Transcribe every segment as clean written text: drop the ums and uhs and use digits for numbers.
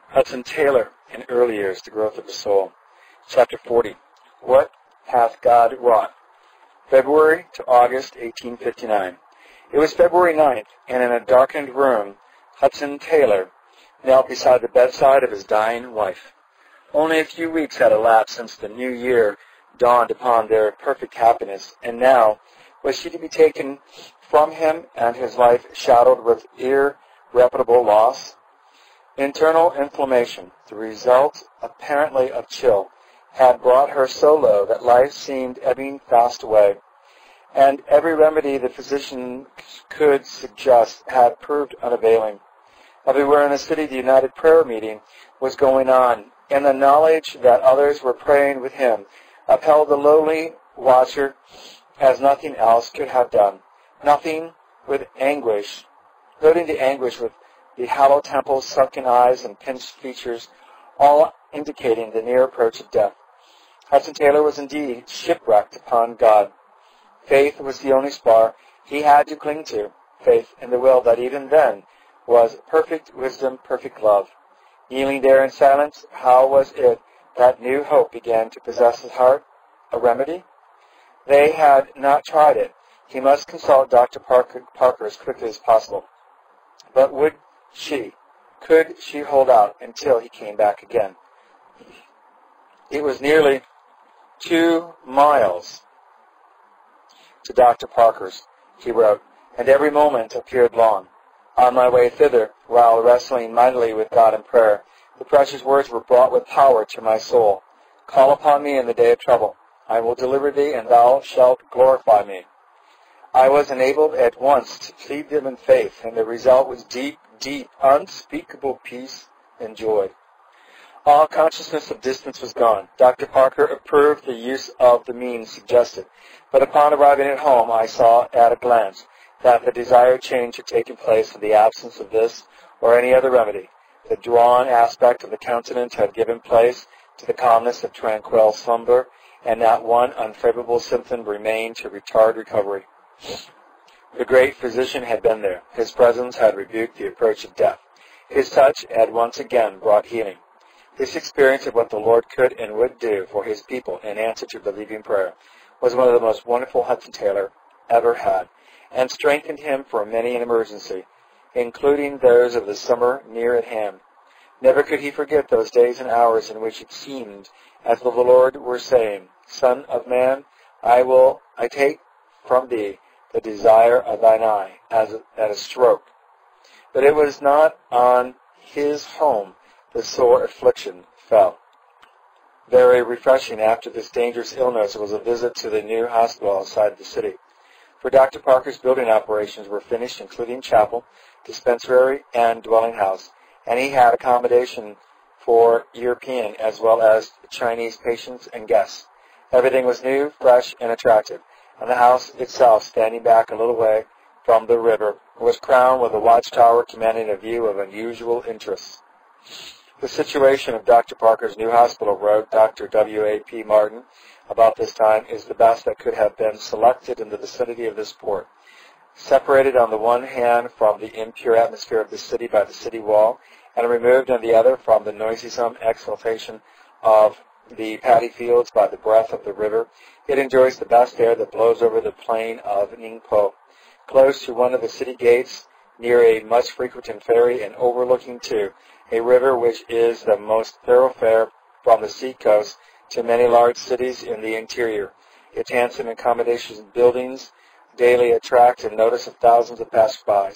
Hudson Taylor, in early years, The Growth of the Soul. Chapter 40, What Hath God Wrought? February to August 1859. It was February 9th, and in a darkened room, Hudson Taylor knelt beside the bedside of his dying wife. Only a few weeks had elapsed since the new year dawned upon their perfect happiness, and now was she to be taken from him and his life shadowed with irreparable loss? Internal inflammation, the result apparently of chill, had brought her so low that life seemed ebbing fast away, and every remedy the physician could suggest had proved unavailing. Everywhere in the city the united prayer meeting was going on, and the knowledge that others were praying with him upheld the lowly watcher as nothing else could have done. Noting the anguish with the hollow temples, sunken eyes, and pinched features, all indicating the near approach of death. Hudson Taylor was indeed shipwrecked upon God. Faith was the only spar he had to cling to, faith in the will that even then was perfect wisdom, perfect love. Kneeling there in silence, how was it that new hope began to possess his heart? A remedy? They had not tried it. He must consult Dr. Parker as quickly as possible. But could she hold out until he came back again? It was nearly 2 miles to Dr. Parker's, he wrote, and every moment appeared long. On my way thither, while wrestling mightily with God in prayer, the precious words were brought with power to my soul. Call upon me in the day of trouble. I will deliver thee, and thou shalt glorify me. I was enabled at once to plead them in faith, and the result was deep, unspeakable peace and joy. All consciousness of distance was gone. Dr. Parker approved the use of the means suggested, but upon arriving at home I saw at a glance that the desired change had taken place in the absence of this or any other remedy. The drawn aspect of the countenance had given place to the calmness of tranquil slumber, and not one unfavorable symptom remained to retard recovery. The great physician had been there. His presence had rebuked the approach of death. His touch had once again brought healing. This experience of what the Lord could and would do for his people in answer to believing prayer was one of the most wonderful Hudson Taylor ever had, and strengthened him for many an emergency, including those of the summer near at hand. Never could he forget those days and hours in which it seemed as though the Lord were saying, Son of man, I take from thee the desire of thine eye, at a stroke. But it was not on his home the sore affliction fell. Very refreshing after this dangerous illness was a visit to the new hospital outside the city. For Dr. Parker's building operations were finished, including chapel, dispensary, and dwelling house, and he had accommodation for European as well as Chinese patients and guests. Everything was new, fresh, and attractive, and the house itself, standing back a little way from the river, was crowned with a watchtower commanding a view of unusual interest. The situation of Dr. Parker's new hospital, wrote Dr. W.A.P. Martin about this time, is the best that could have been selected in the vicinity of this port. Separated on the one hand from the impure atmosphere of the city by the city wall, and removed on the other from the noisome exhalation of the paddy fields by the breath of the river, it enjoys the best air that blows over the plain of Ningpo. Close to one of the city gates, near a much-frequented ferry, and overlooking, too, a river which is the most thoroughfare from the sea-coast to many large cities in the interior. Its handsome accommodation buildings daily attract the notice of thousands of passers-by.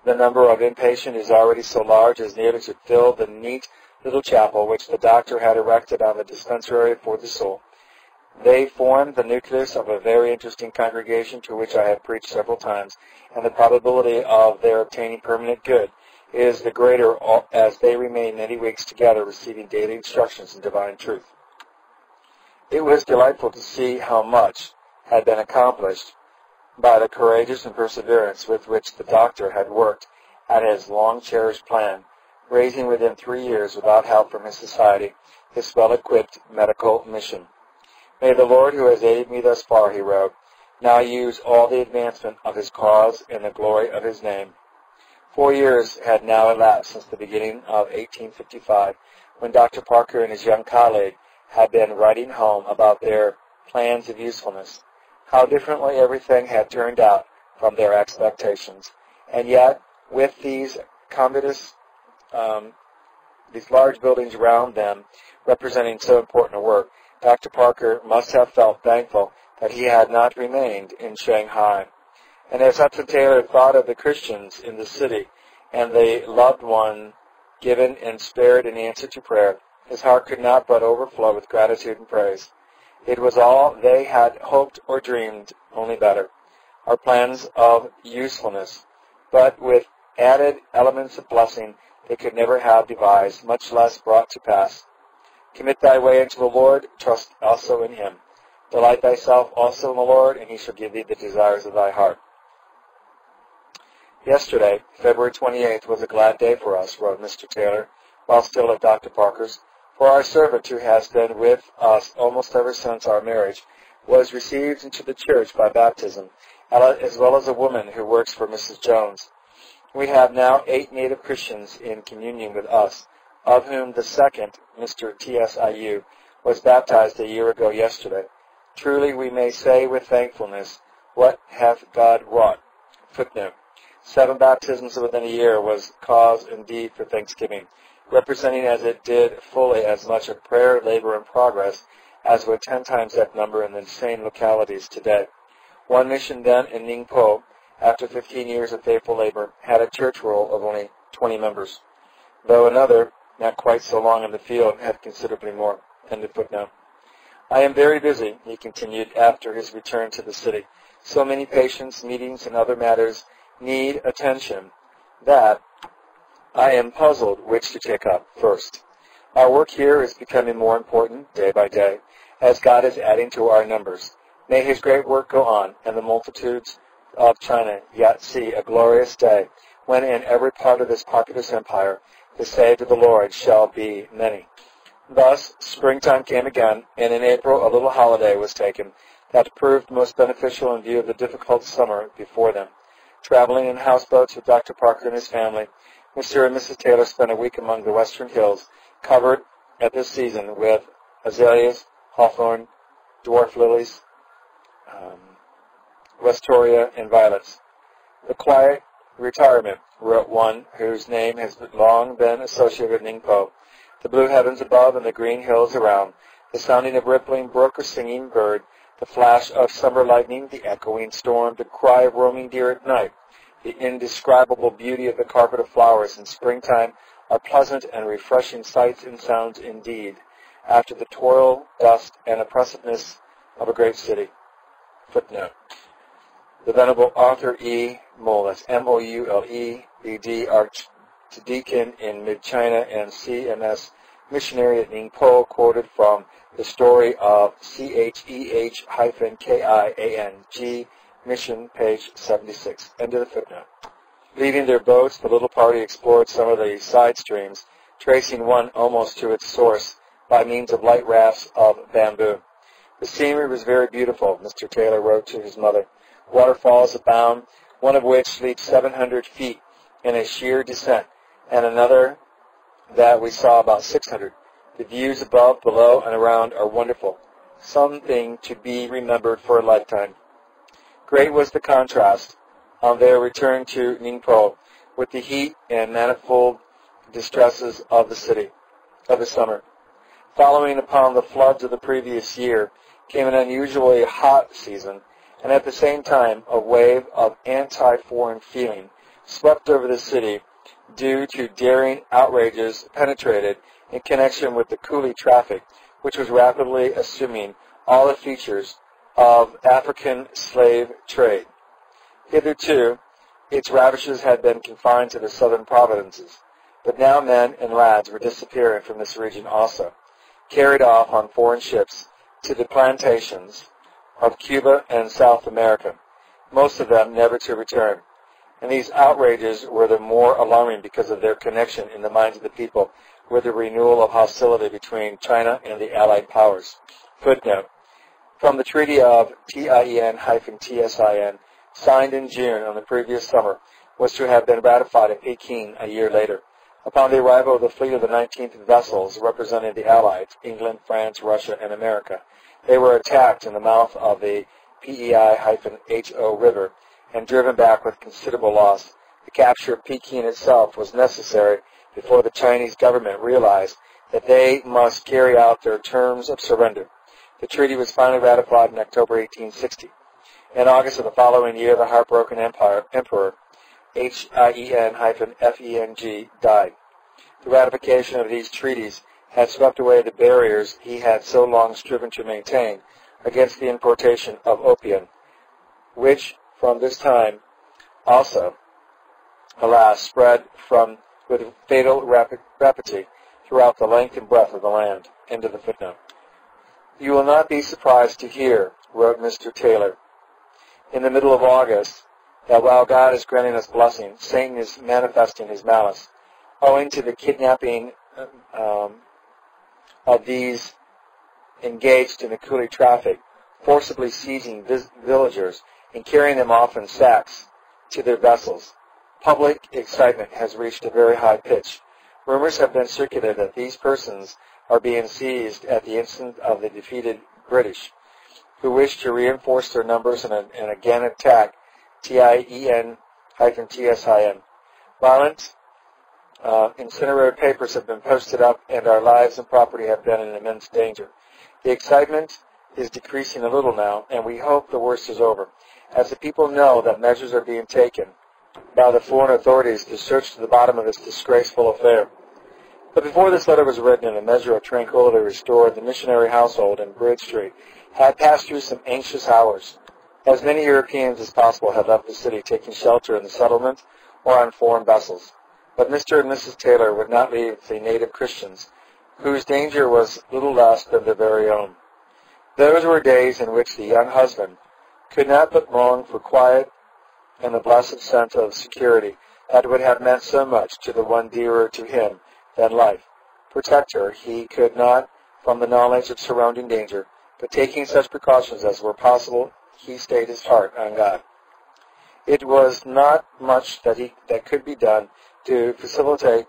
The number of inpatients is already so large as nearly to fill the neat little chapel which the doctor had erected on the dispensary for the soul. They form the nucleus of a very interesting congregation to which I have preached several times, and the probability of their obtaining permanent good is the greater as they remain many weeks together receiving daily instructions in divine truth. It was delightful to see how much had been accomplished by the courageous and perseverance with which the doctor had worked at his long-cherished plan, raising within 3 years, without help from his society, his well-equipped medical mission. May the Lord who has aided me thus far, he wrote, now use all the advancement of his cause in the glory of his name. 4 years had now elapsed since the beginning of 1855, when Dr. Parker and his young colleague had been writing home about their plans of usefulness. How differently everything had turned out from their expectations. And yet, with these these large buildings around them representing so important a work, Dr. Parker must have felt thankful that he had not remained in Shanghai. And as Hudson Taylor thought of the Christians in the city and the loved one given and spared in answer to prayer, his heart could not but overflow with gratitude and praise. It was all they had hoped or dreamed, only better. Our plans of usefulness, but with added elements of blessing they could never have devised, much less brought to pass. Commit thy way unto the Lord, trust also in him. Delight thyself also in the Lord, and he shall give thee the desires of thy heart. Yesterday, February 28th, was a glad day for us, wrote Mr. Taylor, while still at Dr. Parker's, for our servant, who has been with us almost ever since our marriage, was received into the church by baptism, as well as a woman who works for Mrs. Jones. We have now 8 native Christians in communion with us, of whom the second, Mr. T.S.I.U., was baptized a year ago yesterday. Truly we may say with thankfulness, what hath God wrought? Footnote. 7 baptisms within a year was cause indeed for thanksgiving, representing as it did fully as much of prayer, labor, and progress as would 10 times that number in the same localities today. One mission then in Ningpo, after 15 years of faithful labor, had a church roll of only 20 members, though another, not quite so long in the field, had considerably more. End of footnote. I am very busy, he continued after his return to the city. So many patients, meetings, and other matters need attention that I am puzzled which to take up first. Our work here is becoming more important day by day, as God is adding to our numbers. May his great work go on, and the multitudes of China yet see a glorious day, when in every part of this populous empire the saved of the Lord shall be many. Thus, springtime came again, and in April a little holiday was taken that proved most beneficial in view of the difficult summer before them. Traveling in houseboats with Dr. Parker and his family, Mr. and Mrs. Taylor spent a week among the western hills, covered at this season with azaleas, hawthorn, dwarf lilies, wisteria, and violets. The quiet retirement, wrote one whose name has long been associated with Ningpo, the blue heavens above and the green hills around, the sounding of rippling brook or singing bird, the flash of summer lightning, the echoing storm, the cry of roaming deer at night, the indescribable beauty of the carpet of flowers in springtime are pleasant and refreshing sights and sounds indeed, after the toil, dust, and oppressiveness of a great city. Footnote. The Venerable Arthur E. Moule, that's M-O-U-L-E, B.D., Archdeacon in Mid-China and CMS missionary at Ningpo, quoted from the story of CHEH-KIANG, Mission, page 76. End of the footnote. Leaving their boats, the little party explored some of the side streams, tracing one almost to its source by means of light rafts of bamboo. The scenery was very beautiful, Mr. Taylor wrote to his mother. Waterfalls abound, one of which leaps 700 feet in a sheer descent, and another that we saw about 600. The views above, below, and around are wonderful, something to be remembered for a lifetime. Great was the contrast on their return to Ningpo with the heat and manifold distresses of the city, of the summer. Following upon the floods of the previous year came an unusually hot season, and at the same time a wave of anti-foreign feeling swept over the city due to daring outrages penetrated in connection with the coolie traffic, which was rapidly assuming all the features of African slave trade. Hitherto, its ravages had been confined to the southern provinces, but now men and lads were disappearing from this region also, carried off on foreign ships to the plantations of Cuba and South America, most of them never to return. And these outrages were the more alarming because of their connection in the minds of the people with the renewal of hostility between China and the Allied powers. Footnote. From the Treaty of TIEN-TSIN, signed in June on the previous summer, was to have been ratified at Peking a year later. Upon the arrival of the fleet of the 19th vessels representing the Allies, England, France, Russia, and America, they were attacked in the mouth of the PEI-HO River and driven back with considerable loss. The capture of Peking itself was necessary before the Chinese government realized that they must carry out their terms of surrender. The treaty was finally ratified in October 1860. In August of the following year, the heartbroken emperor, Hien-Feng, died. The ratification of these treaties had swept away the barriers he had so long striven to maintain against the importation of opium, which from this time also, alas, spread with fatal rapidity throughout the length and breadth of the land. End of the footnote. You will not be surprised to hear, wrote Mr. Taylor, in the middle of August, that while God is granting us blessing, Satan is manifesting his malice, owing to the kidnapping of these engaged in the coolie traffic, forcibly seizing villagers and carrying them off in sacks to their vessels. Public excitement has reached a very high pitch. Rumors have been circulated that these persons are being seized at the instant of the defeated British, who wish to reinforce their numbers and again attack Tien-Tsin. Violent incinerated papers have been posted up, and our lives and property have been in immense danger. The excitement is decreasing a little now, and we hope the worst is over, as the people know that measures are being taken by the foreign authorities to search to the bottom of this disgraceful affair. But before this letter was written and a measure of tranquility restored, the missionary household in Bridge Street had passed through some anxious hours. As many Europeans as possible had left the city, taking shelter in the settlement or on foreign vessels. But Mr. and Mrs. Taylor would not leave the native Christians, whose danger was little less than their very own. Those were days in which the young husband could not but long for quiet and the blessed sense of security that would have meant so much to the one dearer to him than life. Protect her he could not from the knowledge of surrounding danger, but taking such precautions as were possible, he stayed his heart on God. It was not much that could be done to facilitate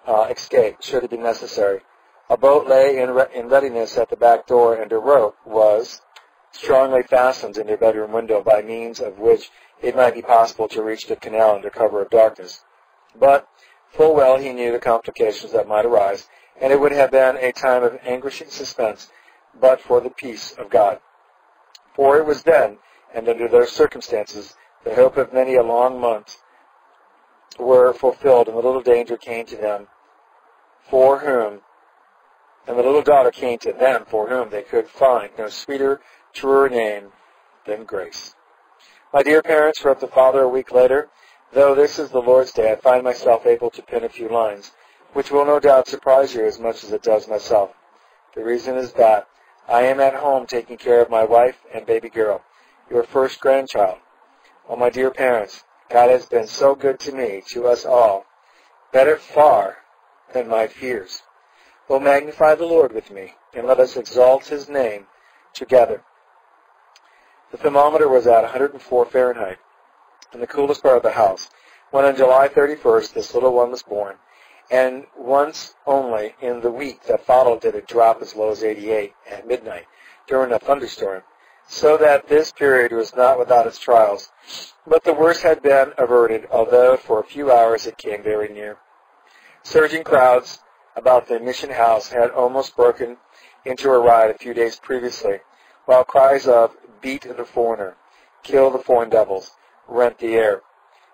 escape, should it be necessary. A boat lay in readiness at the back door, and a rope was strongly fastened in their bedroom window, by means of which it might be possible to reach the canal under cover of darkness. But full well he knew the complications that might arise, and it would have been a time of anguishing suspense but for the peace of God. For it was then, and under those circumstances, the hope of many a long month were fulfilled, and the little danger came to them for whom, and the little daughter came to them for whom they could find no sweeter, truer name than grace. My dear parents, wrote the father a week later, though this is the Lord's Day, I find myself able to pen a few lines, which will no doubt surprise you as much as it does myself. The reason is that I am at home taking care of my wife and baby girl, your first grandchild. Oh, my dear parents, God has been so good to me, to us all, better far than my fears. Oh, magnify the Lord with me, and let us exalt his name together. The thermometer was at 104 Fahrenheit in the coolest part of the house when on July 31st this little one was born, and once only in the week that followed did it drop as low as 88 at midnight during a thunderstorm, so that this period was not without its trials. But the worst had been averted, although for a few hours it came very near. Surging crowds about the mission house had almost broken into a riot a few days previously, while cries of "Beat the foreigner," "Kill the foreign devils," rent the air.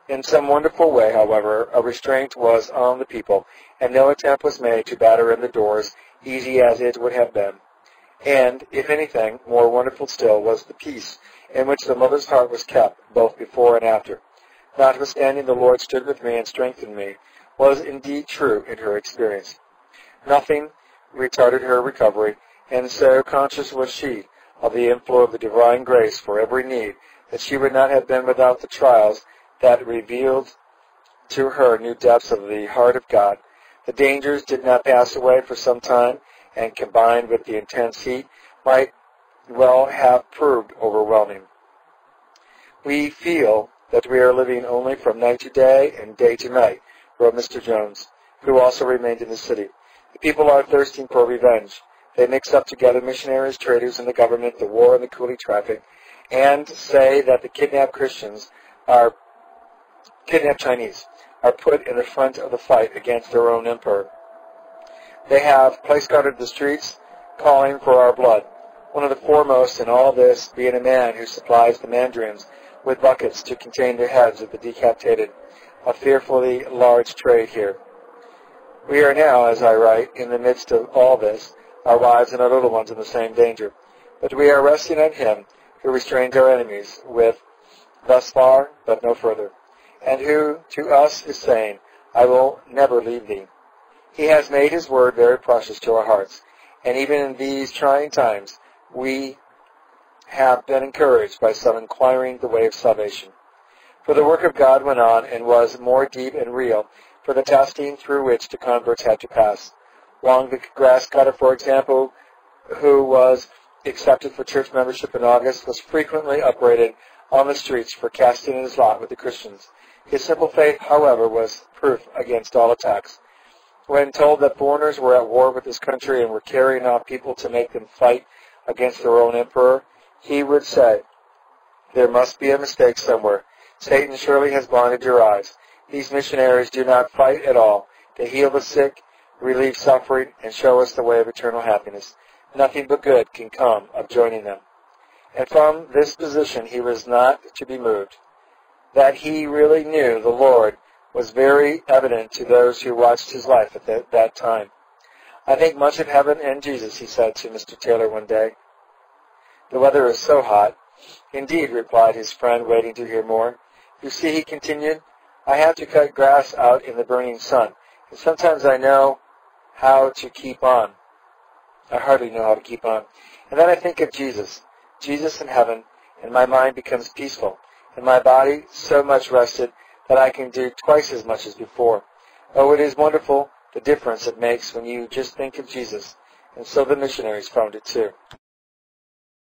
In some wonderful way, however, a restraint was on the people, and no attempt was made to batter in the doors, easy as it would have been. And, if anything, more wonderful still was the peace in which the mother's heart was kept, both before and after. Notwithstanding the Lord stood with me and strengthened me, was indeed true in her experience. Nothing retarded her recovery, and so conscious was she of the inflow of the divine grace for every need, that she would not have been without the trials that revealed to her new depths of the heart of God. The dangers did not pass away for some time, and combined with the intense heat, might well have proved overwhelming. We feel that we are living only from night to day and day to night, wrote Mr. Jones, who also remained in the city. The people are thirsting for revenge. They mix up together missionaries, traders, and the government, the war, and the coolie traffic, and say that the kidnapped Chinese are put in the front of the fight against their own emperor. They have place-guarded the streets, calling for our blood. One of the foremost in all this being a man who supplies the mandarins with buckets to contain the heads of the decapitated, a fearfully large trade here. We are now, as I write, in the midst of all this, our wives and our little ones in the same danger. But we are resting on him who restrains our enemies with, thus far, but no further, and who to us is saying, I will never leave thee. He has made his word very precious to our hearts, and even in these trying times, we have been encouraged by some inquiring the way of salvation. For the work of God went on and was more deep and real for the testing through which the converts had to pass. Long the grass cutter, for example, who was accepted for church membership in August, was frequently upbraided on the streets for casting in his lot with the Christians. His simple faith, however, was proof against all attacks. When told that foreigners were at war with his country and were carrying off people to make them fight against their own emperor, he would say, there must be a mistake somewhere. Satan surely has blinded your eyes. These missionaries do not fight at all. They heal the sick, relieve suffering, and show us the way of eternal happiness. Nothing but good can come of joining them. And from this position he was not to be moved. That he really knew the Lord was very evident to those who watched his life at that time. I think much of heaven and Jesus, he said to Mr. Taylor one day. The weather is so hot. Indeed, replied his friend, waiting to hear more. You see, he continued, I have to cut grass out in the burning sun, and sometimes I know how to keep on. I hardly know how to keep on. And then I think of Jesus in heaven, and my mind becomes peaceful, and my body so much rested that I can do twice as much as before. Oh, it is wonderful the difference it makes when you just think of Jesus. And so the missionaries found it too.